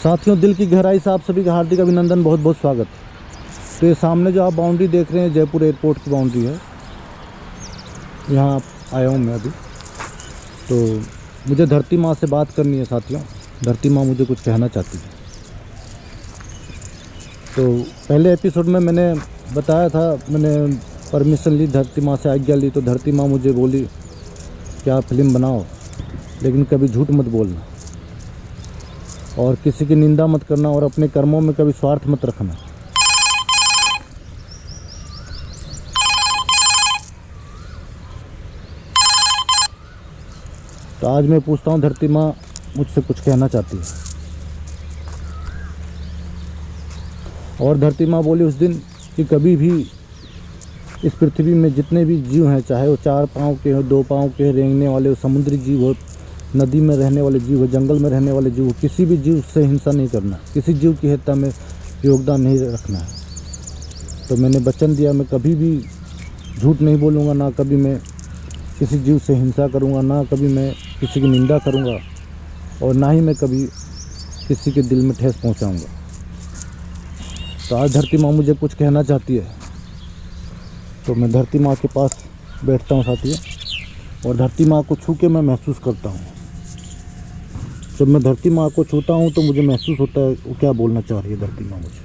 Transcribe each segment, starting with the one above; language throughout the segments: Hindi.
साथियों, दिल की गहराई से आप सभी का हार्दिक अभिनंदन, बहुत बहुत स्वागत। तो ये सामने जो आप बाउंड्री देख रहे हैं जयपुर एयरपोर्ट की बाउंड्री है। यहाँ आया हूँ मैं अभी। तो मुझे धरती माँ से बात करनी है साथियों। धरती माँ मुझे कुछ कहना चाहती है। तो पहले एपिसोड में मैंने बताया था, मैंने परमिशन ली, धरती माँ से आज्ञा ली। तो धरती माँ मुझे बोली कि आप फिल्म बनाओ, लेकिन कभी झूठ मत बोलना और किसी की निंदा मत करना और अपने कर्मों में कभी स्वार्थ मत रखना। तो आज मैं पूछता हूँ, धरती माँ मुझसे कुछ कहना चाहती है। और धरती माँ बोली उस दिन कि कभी भी इस पृथ्वी में जितने भी जीव हैं, चाहे वो 4 पाँव के हो, 2 पाँव के, रेंगने वाले हो, समुद्री जीव हो, नदी में रहने वाले जीव हो, जंगल में रहने वाले जीव हो, किसी भी जीव से हिंसा नहीं करना, किसी जीव की हत्या में योगदान नहीं रखना है। तो मैंने वचन दिया, मैं कभी भी झूठ नहीं बोलूँगा, ना कभी मैं किसी जीव से हिंसा करूँगा, ना कभी मैं किसी की निंदा करूँगा और ना ही मैं कभी किसी के दिल में ठेस पहुँचाऊँगा। तो आज धरती माँ मुझे कुछ कहना चाहती है। तो मैं धरती माँ के पास बैठता हूँ साथियों, और धरती माँ को छू के मैं महसूस करता हूँ। जब मैं धरती माँ को छूता हूँ तो मुझे महसूस होता है वो क्या बोलना चाह रही है धरती माँ मुझे।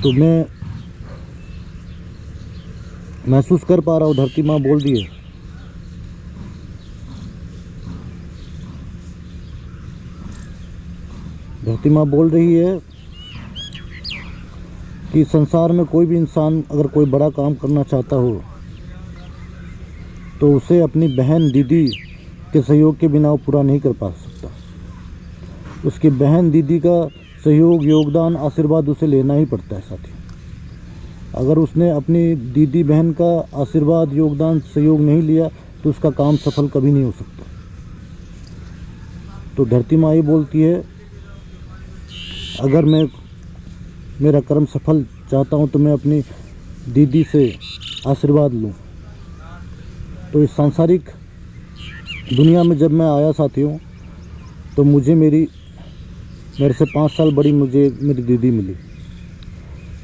तो मैं महसूस कर पा रहा हूँ, धरती माँ बोल रही है। धरती माँ बोल रही है कि संसार में कोई भी इंसान अगर कोई बड़ा काम करना चाहता हो तो उसे अपनी बहन दीदी के सहयोग के बिना वो पूरा नहीं कर पा सकता। उसकी बहन दीदी का सहयोग, योगदान, आशीर्वाद उसे लेना ही पड़ता है साथियों। अगर उसने अपनी दीदी बहन का आशीर्वाद, योगदान, सहयोग नहीं लिया तो उसका काम सफल कभी नहीं हो सकता। तो धरती माँ ये बोलती है, अगर मैं मेरा कर्म सफल चाहता हूँ तो मैं अपनी दीदी से आशीर्वाद लूँ। तो इस सांसारिक दुनिया में जब मैं आया साथियों, तो मुझे मेरे से 5 साल बड़ी मुझे मेरी दीदी मिली।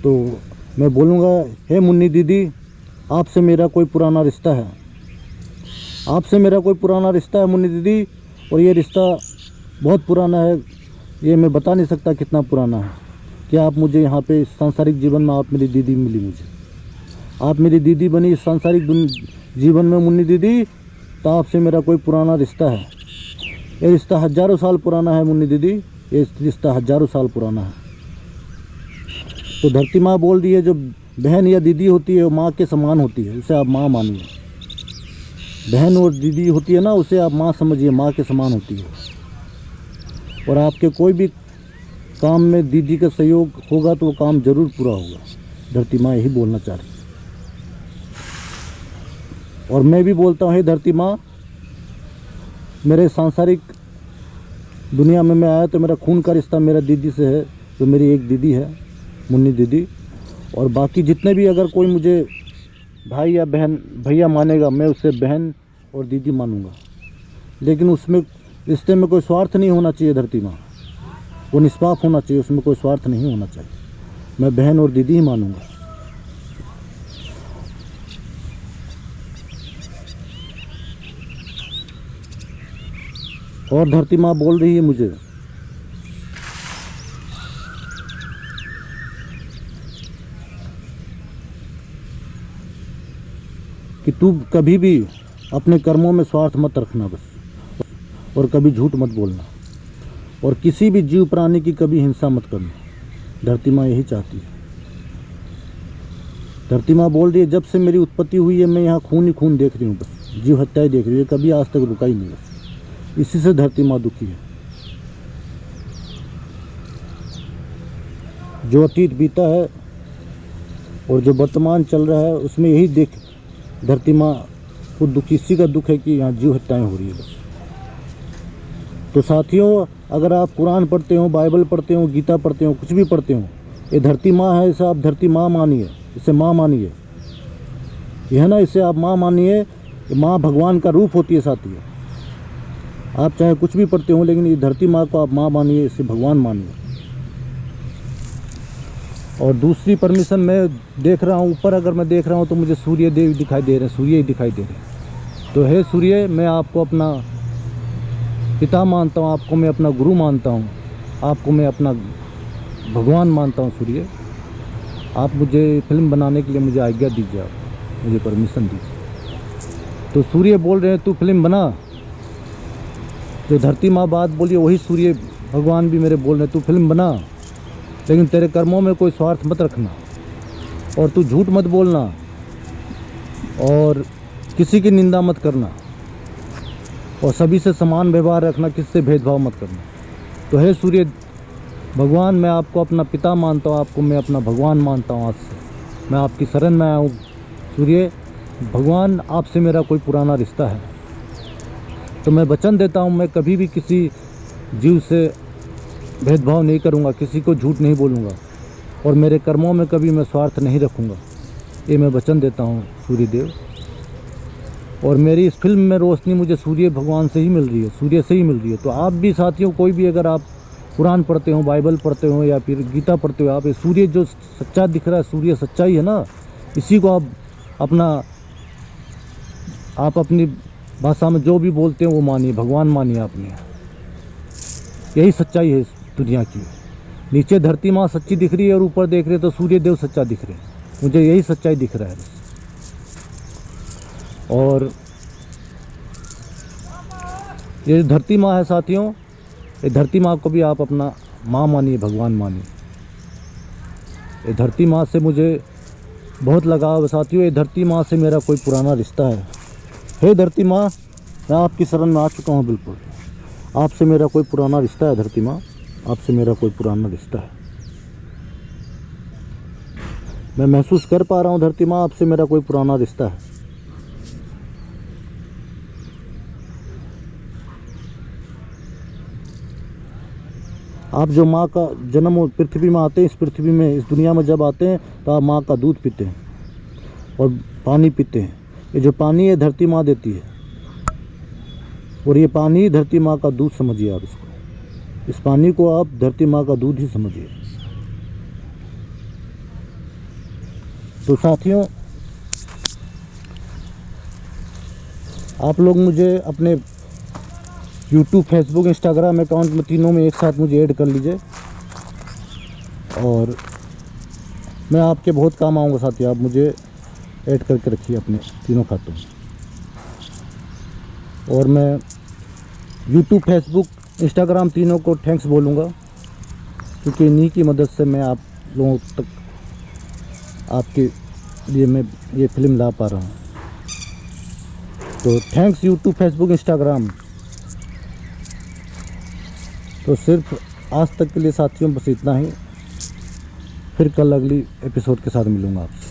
तो मैं बोलूँगा, हे मुन्नी दीदी, आपसे मेरा कोई पुराना रिश्ता है। आपसे मेरा कोई पुराना रिश्ता है मुन्नी दीदी, और ये रिश्ता बहुत पुराना है। ये मैं बता नहीं सकता कितना पुराना है। कि आप मुझे यहाँ पे इस सांसारिक जीवन में आप मेरी दीदी मिली मुझे। आप मेरी दीदी बनी इस सांसारिक जीवन में मुन्नी दीदी, तो आपसे मेरा कोई पुराना रिश्ता है। ये रिश्ता हज़ारों साल पुराना है मुन्नी दीदी, ये रिश्ता हज़ारों साल पुराना है। तो धरती माँ बोल रही है, जो बहन या दीदी होती है वो माँ के समान होती है, उसे आप माँ मानिए। बहन और दीदी होती है ना, उसे आप माँ समझिए, माँ के समान होती है। और आपके कोई भी काम में दीदी का सहयोग होगा तो वो काम जरूर पूरा होगा। धरती माँ यही बोलना चाह रही है। और मैं भी बोलता हूँ, हे धरती माँ, मेरे सांसारिक दुनिया में मैं आया तो मेरा खून का रिश्ता मेरा दीदी से है, जो मेरी एक दीदी है मुन्नी दीदी। और बाकी जितने भी अगर कोई मुझे भाई या बहन भैया मानेगा, मैं उसे बहन और दीदी मानूंगा। लेकिन उसमें रिश्ते में कोई स्वार्थ नहीं होना चाहिए धरती माँ, वो निष्पाप होना चाहिए, उसमें कोई स्वार्थ नहीं होना चाहिए। मैं बहन और दीदी ही मानूंगा। और धरती माँ बोल रही है मुझे कि तू कभी भी अपने कर्मों में स्वार्थ मत रखना बस, और कभी झूठ मत बोलना, और किसी भी जीव प्राणी की कभी हिंसा मत करना। धरती माँ यही चाहती है। धरती माँ बोल रही है, जब से मेरी उत्पत्ति हुई है मैं यहाँ खून ही खून देख रही हूँ, बस जीव हत्या ही देख रही है, कभी आज तक रुका ही नहीं। बस इसी से धरती माँ दुखी है। जो अतीत बीता है और जो वर्तमान चल रहा है, उसमें यही देख धरती माँ को दुख, इसी का दुख है कि यहाँ जीव हत्याएँ हो रही है बस। तो साथियों, अगर आप कुरान पढ़ते हो, बाइबल पढ़ते हो, गीता पढ़ते हो, कुछ भी पढ़ते हो, ये धरती माँ है, इसे आप धरती माँ मानिए, इसे माँ मानिए। यह है ना, इसे आप माँ मानिए। माँ भगवान का रूप होती है साथियों। आप चाहे कुछ भी पढ़ते हो, लेकिन ये धरती माँ को आप माँ मानिए, इसे भगवान मानिए। और दूसरी परमिशन, मैं देख रहा हूँ ऊपर, अगर मैं देख रहा हूँ तो मुझे सूर्य देव दिखाई दे रहे हैं, सूर्य ही दिखाई दे रहे हैं। तो हे सूर्य, मैं आपको अपना पिता मानता हूँ, आपको मैं अपना गुरु मानता हूँ, आपको मैं अपना भगवान मानता हूँ। सूर्य, आप मुझे फिल्म बनाने के लिए मुझे आज्ञा दीजिए, आप मुझे परमिशन दीजिए। तो सूर्य बोल रहे हैं तू फिल्म बना। जो धरती माँ बात बोली वही सूर्य भगवान भी मेरे बोल रहे हैं तू फिल्म बना, लेकिन तेरे कर्मों में कोई स्वार्थ मत रखना, और तू झूठ मत बोलना, और किसी की निंदा मत करना, और सभी से समान व्यवहार रखना, किससे भेदभाव मत करना। तो हे सूर्य भगवान, मैं आपको अपना पिता मानता हूँ, आपको मैं अपना भगवान मानता हूँ। आज से मैं आपकी शरण में आया हूँ। सूर्य भगवान, आपसे मेरा कोई पुराना रिश्ता है, तो मैं वचन देता हूँ, मैं कभी भी किसी जीव से भेदभाव नहीं करूँगा, किसी को झूठ नहीं बोलूँगा, और मेरे कर्मों में कभी मैं स्वार्थ नहीं रखूँगा। ये मैं वचन देता हूँ सूर्य देव। और मेरी इस फिल्म में रोशनी मुझे सूर्य भगवान से ही मिल रही है, सूर्य से ही मिल रही है। तो आप भी साथियों, कोई भी अगर आप कुरान पढ़ते हो, बाइबल पढ़ते हो, या फिर गीता पढ़ते हो, आप ये सूर्य जो सच्चा दिख रहा है, सूर्य सच्चाई है ना, इसी को आप अपनी भाषा में जो भी बोलते हैं वो मानिए, भगवान मानिए आपने। यही सच्चाई है इस दुनिया की। नीचे धरती माँ सच्ची दिख रही है, और ऊपर देख रहे तो सूर्य देव सच्चा दिख रहे हैं। मुझे यही सच्चाई दिख रहा है बस। और ये धरती माँ है साथियों, ये धरती माँ को भी आप अपना माँ मानिए, भगवान मानिए। ये धरती माँ से मुझे बहुत लगाव है साथियों। ये धरती माँ से मेरा कोई पुराना रिश्ता है। हे धरती माँ, मैं आपकी शरण में आ चुका हूँ। बिल्कुल आपसे मेरा कोई पुराना रिश्ता है। धरती माँ, आपसे मेरा कोई पुराना रिश्ता है। मैं महसूस कर पा रहा हूँ धरती माँ, आपसे मेरा कोई पुराना रिश्ता है। आप जो माँ का जन्म पृथ्वी में आते हैं, इस पृथ्वी में, इस दुनिया में जब आते हैं तो आप माँ का दूध पीते हैं और पानी पीते हैं। ये जो पानी है धरती माँ देती है, और ये पानी धरती माँ का दूध समझिए आप इसको। इस पानी को आप धरती माँ का दूध ही समझिए। तो साथियों, आप लोग मुझे अपने YouTube, फेसबुक, इंस्टाग्राम अकाउंट में, तीनों में एक साथ मुझे ऐड कर लीजिए, और मैं आपके बहुत काम आऊँगा साथियों। आप मुझे ऐड करके रखिए अपने तीनों खातों में। और मैं YouTube, फेसबुक, इंस्टाग्राम तीनों को थैंक्स बोलूँगा, क्योंकि इन्हीं की मदद से मैं आप लोगों तक आपके लिए मैं ये फिल्म ला पा रहा हूँ। तो थैंक्स YouTube, फेसबुक, इंस्टाग्राम। तो सिर्फ आज तक के लिए साथियों बस इतना ही। फिर कल अगली एपिसोड के साथ मिलूँगा आपसे।